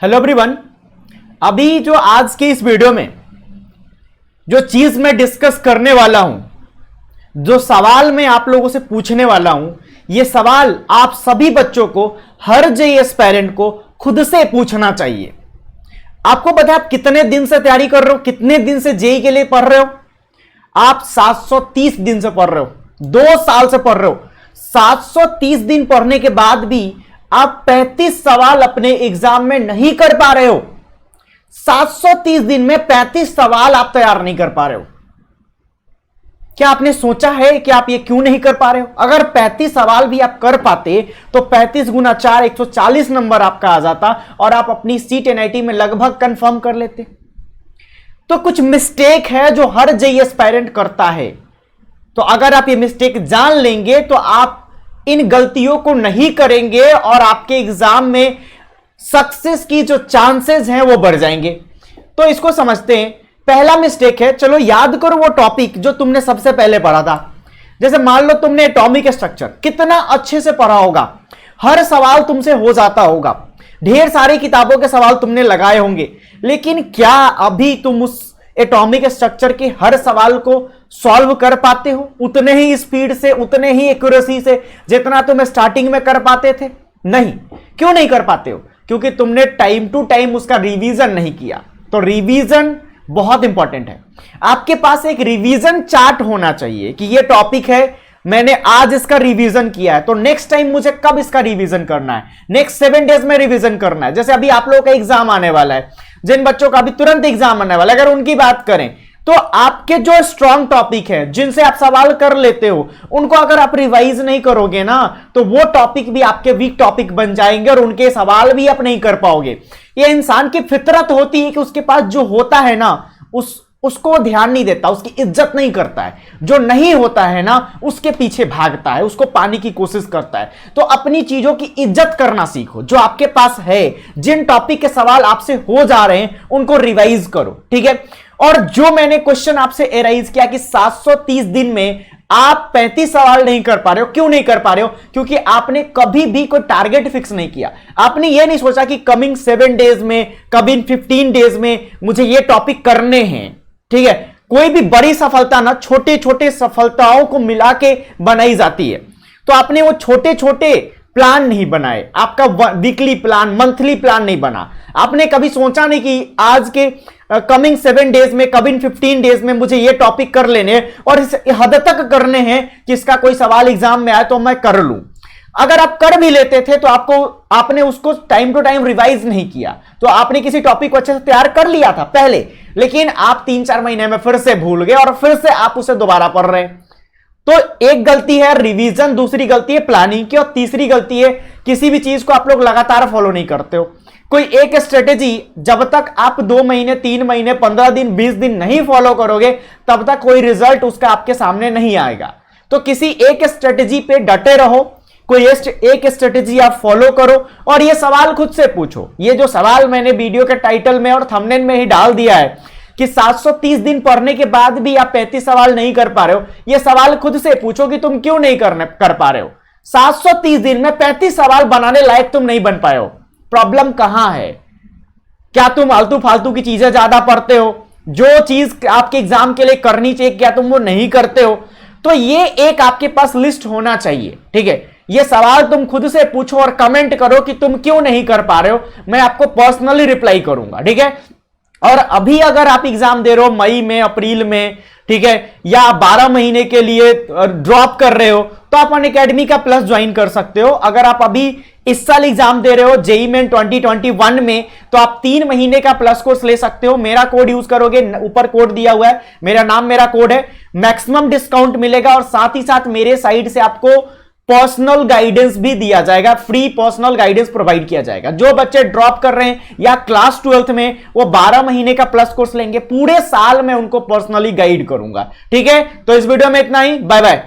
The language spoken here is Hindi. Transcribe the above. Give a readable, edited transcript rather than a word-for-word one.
Hello everyone. अभी जो आज के इस वीडियो में जो चीज मैं डिस्कस करने वाला हूं, जो सवाल मैं आप लोगों से पूछने वाला हूं, यह सवाल आप सभी बच्चों को, हर जेईएस पेरेंट को खुद से पूछना चाहिए। आपको पता है आप कितने दिन से तैयारी कर रहे हो, कितने दिन से जेई के लिए पढ़ रहे हो? आप 730 दिन से पढ़ रहे हो, 2 साल से पढ़ रहे हो। 730 दिन पढ़ने के बाद भी आप 35 सवाल अपने एग्जाम में नहीं कर पा रहे हो। 730 दिन में 35 सवाल आप तैयार नहीं कर पा रहे हो। क्या आपने सोचा है कि आप ये क्यों नहीं कर पा रहे हो? अगर 35 सवाल भी आप कर पाते तो 35 गुना 4 140 नंबर आपका आ जाता और आप अपनी सीट एनआईटी में लगभग कंफर्म कर लेते। तो कुछ मिस्टेक है जो हर जेईएस पेरेंट करता है। तो अगर आप ये मिस्टेक जान लेंगे तो आप इन गलतियों को नहीं करेंगे और आपके एग्जाम में सक्सेस की जो चांसेस हैं वो बढ़ जाएंगे। तो इसको समझते हैं। पहला मिस्टेक है, चलो याद करो वो टॉपिक जो तुमने सबसे पहले पढ़ा था। जैसे मान लो तुमने एटॉमिक स्ट्रक्चर कितना अच्छे से पढ़ा होगा, हर सवाल तुमसे हो जाता होगा, ढेर सारी किताबों के सवाल तुमने लगाए होंगे, लेकिन क्या अभी तुम उस एटॉमिक स्ट्रक्चर के हर सवाल को सॉल्व कर पाते हो उतने ही स्पीड से, उतने ही एक्यूरेसी से जितना तुम स्टार्टिंग में कर पाते थे? नहीं। क्यों नहीं कर पाते हो? क्योंकि तुमने टाइम टू टाइम उसका रिवीजन नहीं किया। तो रिवीजन बहुत इंपॉर्टेंट है। आपके पास एक रिवीजन चार्ट होना चाहिए कि ये टॉपिक है, मैंने आज इसका रिवीजन किया है, तो नेक्स्ट टाइम मुझे कब इसका रिवीजन करना है, नेक्स्ट 7 डेज में रिवीजन करना है। जैसे अभी आप लोगों का एग्जाम आने वाला है, जिन बच्चों का अभी तुरंत एग्जाम आने वाला है, अगर उनकी बात करें तो आपके जो स्ट्रॉन्ग टॉपिक है, जिनसे आप सवाल कर लेते हो, उनको अगर आप रिवाइज नहीं करोगे ना तो वो टॉपिक भी आपके वीक टॉपिक बन जाएंगे और उनके सवाल भी आप नहीं कर पाओगे। ये इंसान की फितरत होती है कि उसके पास जो होता है ना उसको ध्यान नहीं देता, उसकी इज्जत नहीं करता है। जो नहीं होता है ना उसके पीछे भागता है, उसको पाने की कोशिश करता है। तो अपनी चीजों की इज्जत करना सीखो। जो आपके पास है, जिन टॉपिक के सवाल आपसे हो जा रहे हैं उनको रिवाइज करो, ठीक है। और जो मैंने क्वेश्चन आपसे एराइज किया कि 730 दिन में आप 35 सवाल नहीं कर पा रहे हो, क्यों नहीं कर पा रहे हो? क्योंकि आपने कभी भी कोई टारगेट फिक्स नहीं किया। आपने ये नहीं सोचा कि कमिंग 7 डेज में, कमिंग 15 डेज में मुझे ये टॉपिक करने हैं, ठीक है। कोई भी बड़ी सफलता ना छोटे छोटे सफलताओं को मिला के बनाई जाती है। तो आपने वो छोटे छोटे प्लान नहीं बनाए, आपका वीकली प्लान, मंथली प्लान नहीं बना। आपने कभी सोचा नहीं कि आज के कमिंग 7 डेज में, कमिंग 15 डेज में मुझे ये टॉपिक कर लेने और इस हद तक करने हैं कि इसका कोई सवाल एग्जाम में आए तो मैं कर लूं। अगर आप कर भी लेते थे तो आपने उसको टाइम टू टाइम रिवाइज नहीं किया। तो आपने किसी टॉपिक को अच्छे से तैयार कर लिया था पहले, लेकिन आप 3-4 महीने में फिर से भूल गए और फिर से आप उसे दोबारा पढ़ रहे हैं। तो एक गलती है रिवीजन, दूसरी गलती है प्लानिंग की, और तीसरी गलती है किसी भी चीज को आप लोग लगातार फॉलो नहीं करते हो। कोई एक स्ट्रेटेजी जब तक आप 2 महीने, 3 महीने, 15 दिन, 20 दिन नहीं फॉलो करोगे तब तक कोई रिजल्ट उसका आपके सामने नहीं आएगा। तो किसी एक स्ट्रेटेजी पे डटे रहो, कोई एक स्ट्रेटेजी आप फॉलो करो और ये सवाल खुद से पूछो। ये जो सवाल मैंने वीडियो के टाइटल में और थंबनेल में ही डाल दिया है कि 730 दिन पढ़ने के बाद भी आप 35 सवाल नहीं कर पा रहे हो, ये सवाल खुद से पूछो कि तुम क्यों नहीं कर पा रहे हो। 730 दिन में 35 सवाल बनाने लायक तुम नहीं बन पाए हो। प्रॉब्लम कहां है? क्या तुम आलतू फालतू की चीजें ज्यादा पढ़ते हो? जो चीज आपके एग्जाम के लिए करनी चाहिए क्या तुम वो नहीं करते हो? तो ये एक आपके पास लिस्ट होना चाहिए, ठीक है। ये सवाल तुम खुद से पूछो और कमेंट करो कि तुम क्यों नहीं कर पा रहे हो। मैं आपको पर्सनली रिप्लाई करूंगा, ठीक है। और अभी अगर आप एग्जाम दे रहे हो मई में, अप्रैल में, ठीक है, या 12 महीने के लिए ड्रॉप कर रहे हो तो आप अनअकैडमी का प्लस ज्वाइन कर सकते हो। अगर आप अभी इस साल एग्जाम दे रहे हो जेईई मेन 2021 में तो आप 3 महीने का प्लस कोर्स ले सकते हो। मेरा कोड यूज करोगे, ऊपर कोड दिया हुआ है, मेरा नाम, मेरा कोड है, मैक्सिमम डिस्काउंट मिलेगा और साथ ही साथ मेरे साइड से आपको पर्सनल गाइडेंस भी दिया जाएगा, फ्री पर्सनल गाइडेंस प्रोवाइड किया जाएगा। जो बच्चे ड्रॉप कर रहे हैं या क्लास 12th में, वो 12 महीने का प्लस कोर्स लेंगे, पूरे साल में उनको पर्सनली गाइड करूंगा, ठीक है। तो इस वीडियो में इतना ही, बाय बाय।